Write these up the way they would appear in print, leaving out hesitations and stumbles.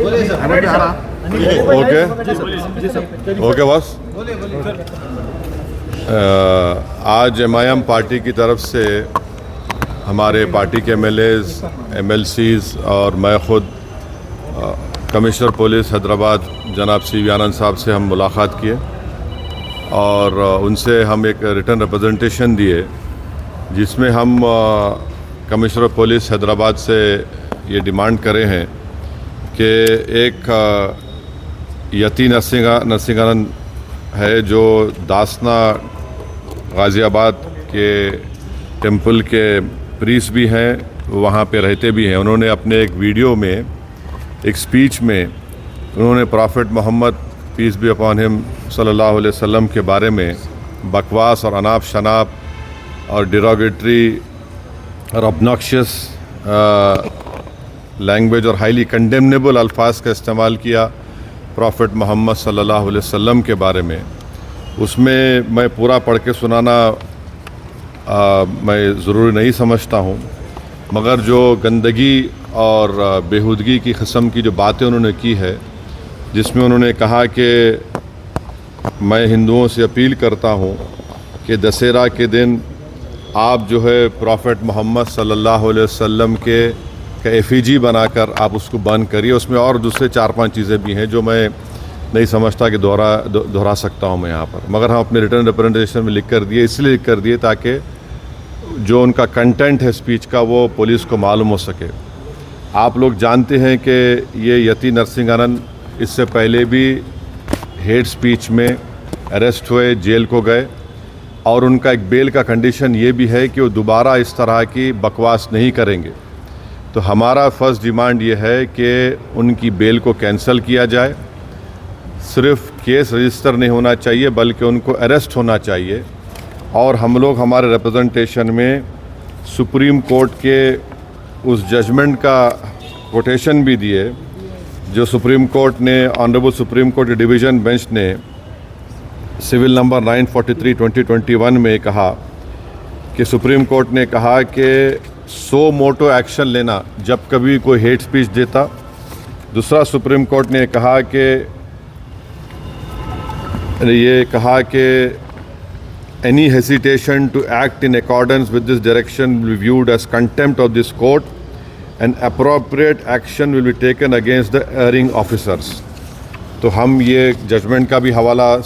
Okay okay boss. आज MIM party की तरफ से हमारे पार्टी के MLAs, MLCs और मैं ख़ुद कमिश्नर पुलिस हैदराबाद जनाब CV आनंद साहब से हम मुलाकात किए और उनसे हम एक रिटन रिप्रेजेंटेशन दिए जिसमें हम कमिश्नर पुलिस हैदराबाद से ये डिमांड करे हैं कि एक यती नरसिंहानंद है जो दासना गाज़ियाबाद के टेंपल के प्रीस्ट भी हैं, वहाँ पे रहते भी हैं। उन्होंने अपने एक वीडियो में एक स्पीच में उन्होंने prophet Muhammad peace be upon him सल्लल्लाहु अलैहि वसल्लम के बारे में बकवास और अनाप शनाप और डिरोगेटरी और ऑब्नॉक्शियस लैंग्वेज और हाईली कंडेमनेबल अल्फाज का इस्तेमाल किया प्रॉफिट मोहम्मद सल्लल्लाहु अलैहि वसल्लम के बारे में। उसमें मैं पूरा पढ़ के सुनाना मैं ज़रूरी नहीं समझता हूँ, मगर जो गंदगी और बेहूदगी की किस्म की जो बातें उन्होंने की है, जिसमें उन्होंने कहा कि मैं हिंदुओं से अपील करता हूँ कि दशहरा के दिन आप जो है प्रॉफिट मोहम्मद सल्लल्लाहु अलैहि वसल्लम के एफिजी बनाकर आप उसको बंद करिए। उसमें और दूसरे 4-5 चीज़ें भी हैं जो मैं नहीं समझता कि दोहरा सकता हूँ मैं यहाँ पर, मगर हम अपने रिटर्न रिप्रेजेंटेशन में लिख कर दिए, इसलिए लिख कर दिए ताकि जो उनका कंटेंट है स्पीच का वो पुलिस को मालूम हो सके। आप लोग जानते हैं कि ये यती नरसिंहानंद इससे पहले भी हेट स्पीच में अरेस्ट हुए, जेल को गए और उनका एक बेल का कंडीशन ये भी है कि वो दोबारा इस तरह की बकवास नहीं करेंगे। तो हमारा फर्स्ट डिमांड ये है कि उनकी बेल को कैंसिल किया जाए। सिर्फ केस रजिस्टर नहीं होना चाहिए बल्कि उनको अरेस्ट होना चाहिए। और हम लोग हमारे रिप्रेजेंटेशन में सुप्रीम कोर्ट के उस जजमेंट का कोटेशन भी दिए जो सुप्रीम कोर्ट ने, honourable supreme court division bench ने सिविल नंबर 943/2021 में कहा कि सुप्रीम कोर्ट ने कहा कि सो मोटो एक्शन लेना जब कभी कोई हेट स्पीच देता। दूसरा सुप्रीम कोर्ट ने कहा कि any hesitation to act in accordance with this direction will be viewed as contempt of this court and appropriate action will be taken against the erring officers. तो हम ये judgement का भी हवाला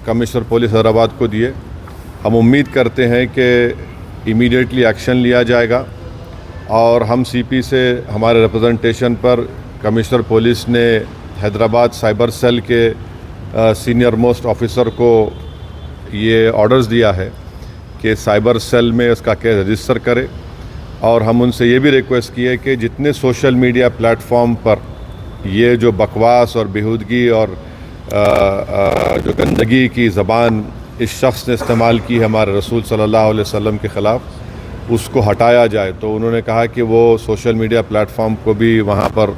कमिश्नर पुलिस हैदराबाद को दिए। हम उम्मीद करते हैं कि इमीडिएटली एक्शन लिया जाएगा और हम CP से हमारे रिप्रेजेंटेशन पर कमिश्नर पुलिस ने हैदराबाद साइबर सेल के सीनियर मोस्ट ऑफिसर को ये ऑर्डर्स दिया है कि साइबर सेल में उसका केस रजिस्टर करे। और हम उनसे ये भी रिक्वेस्ट की है कि जितने सोशल मीडिया प्लेटफॉर्म पर ये जो बकवास और बेहूदगी और जो गंदगी की ज़बान इस शख्स ने इस्तेमाल की है हमारे रसूल सल्लल्लाहु अलैहि वसल्लम के ख़िलाफ़, उसको हटाया जाए। तो उन्होंने कहा कि वो सोशल मीडिया प्लेटफॉर्म को भी वहाँ पर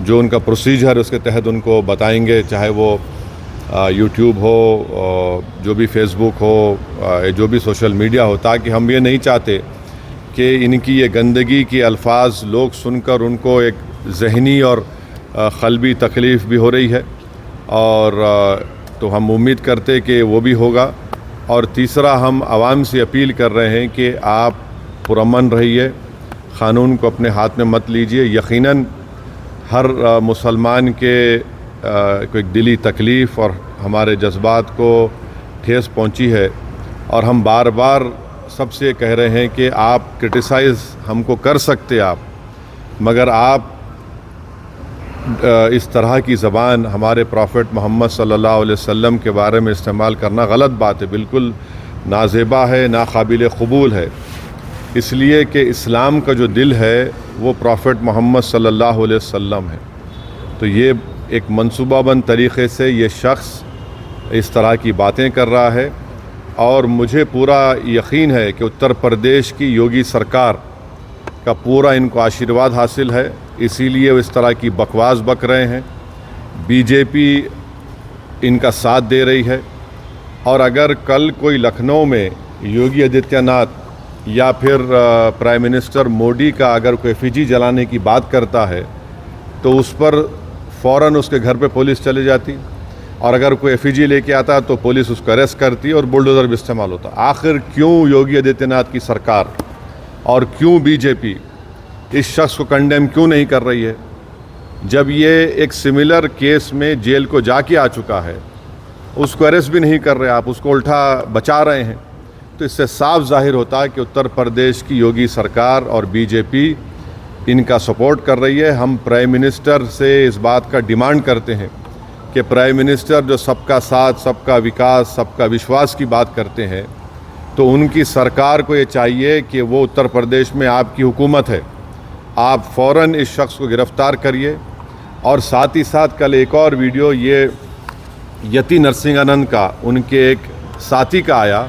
जो उनका प्रोसीजर है उसके तहत उनको बताएंगे, चाहे वो यूट्यूब हो, जो भी फेसबुक हो, जो भी सोशल मीडिया हो, ताकि हम ये नहीं चाहते कि इनकी ये गंदगी की अल्फाज लोग सुनकर उनको एक ज़हनी और क़ल्बी तकलीफ़ भी हो रही है। और तो हम उम्मीद करते कि वो भी होगा। और तीसरा, हम आवाम से अपील कर रहे हैं कि आप पुरअमन रहिए, क़ानून को अपने हाथ में मत लीजिए। यकीनन हर मुसलमान के को एक दिली तकलीफ़ और हमारे जज्बात को ठेस पहुंची है और हम बार बार सबसे कह रहे हैं कि आप क्रिटिसाइज़ हमको कर सकते आप, मगर आप इस तरह की ज़बान हमारे प्रॉफिट मोहम्मद सल्लल्लाहु अलैहि वसल्लम के बारे में इस्तेमाल करना गलत बात है, बिल्कुल नाज़ेबा है, नाकाबिल क़बूल है। इसलिए कि इस्लाम का जो दिल है वो प्रॉफिट मोहम्मद सल्लल्लाहु अलैहि वसल्लम है। तो ये एक मंसूबाबंद तरीक़े से ये शख्स इस तरह की बातें कर रहा है और मुझे पूरा यकीन है कि उत्तर प्रदेश की योगी सरकार का पूरा इनको आशीर्वाद हासिल है, इसीलिए वो इस तरह की बकवास बक रहे हैं। बीजेपी इनका साथ दे रही है और अगर कल कोई लखनऊ में योगी आदित्यनाथ या फिर प्राइम मिनिस्टर मोदी का अगर कोई एफिजी जलाने की बात करता है तो उस पर फ़ौरन उसके घर पे पुलिस चली जाती, और अगर कोई एफईजी लेके आता तो पुलिस उसको अरेस्ट करती और बुलडोज़र भी इस्तेमाल होता। आखिर क्यों योगी आदित्यनाथ की सरकार और क्यों बीजेपी इस शख्स को कंडेम क्यों नहीं कर रही है? जब ये एक सिमिलर केस में जेल को जाके आ चुका है, उसको अरेस्ट भी नहीं कर रहे आप, उसको उल्टा बचा रहे हैं। तो इससे साफ जाहिर होता है कि उत्तर प्रदेश की योगी सरकार और बीजेपी इनका सपोर्ट कर रही है। हम प्राइम मिनिस्टर से इस बात का डिमांड करते हैं कि प्राइम मिनिस्टर जो सबका साथ, सबका विकास, सबका विश्वास की बात करते हैं, तो उनकी सरकार को ये चाहिए कि वो उत्तर प्रदेश में आपकी हुकूमत है, आप फ़ौरन इस शख्स को गिरफ़्तार करिए। और साथ ही साथ कल एक और वीडियो ये यति नरसिंहानंद का, उनके एक साथी का आया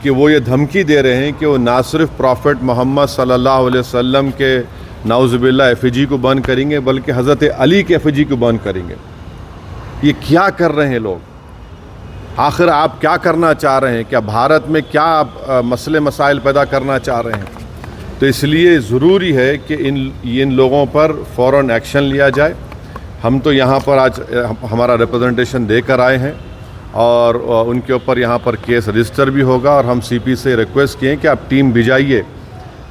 कि वो ये धमकी दे रहे हैं कि वो ना सिर्फ प्रॉफेट मोहम्मद सल्लल्लाहु अलैहि वसल्लम के नाउज़ुबिल्लाह एफईजी को बंद करेंगे, बल्कि हज़रत अली के एफईजी को बंद करेंगे। ये क्या कर रहे हैं लोग? आखिर आप क्या करना चाह रहे हैं? क्या भारत में क्या आप मसले मसाइल पैदा करना चाह रहे हैं? तो इसलिए ज़रूरी है कि इन लोगों पर फ़ौरन एक्शन लिया जाए। हम तो यहाँ पर आज हमारा रिप्रेजेंटेशन देकर आए हैं और उनके ऊपर यहाँ पर केस रजिस्टर भी होगा, और हम सीपी से रिक्वेस्ट किए कि आप टीम भिजाइए,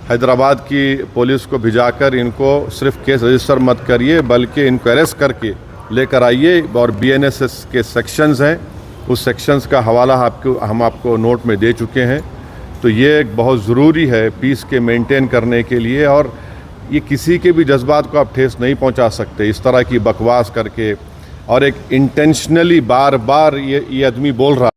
हैदराबाद की पुलिस को भिजाकर इनको सिर्फ केस रजिस्टर मत करिए, बल्कि इनको अरेस्ट करके लेकर आइए। और बीएनएस के सेक्शंस हैं, उस सेक्शंस का हवाला हम आपको नोट में दे चुके हैं। तो ये एक बहुत ज़रूरी है पीस के मेंटेन करने के लिए, और ये किसी के भी जज्बात को आप ठेस नहीं पहुंचा सकते इस तरह की बकवास करके। और एक इंटेंशनली बार बार ये आदमी बोल रहा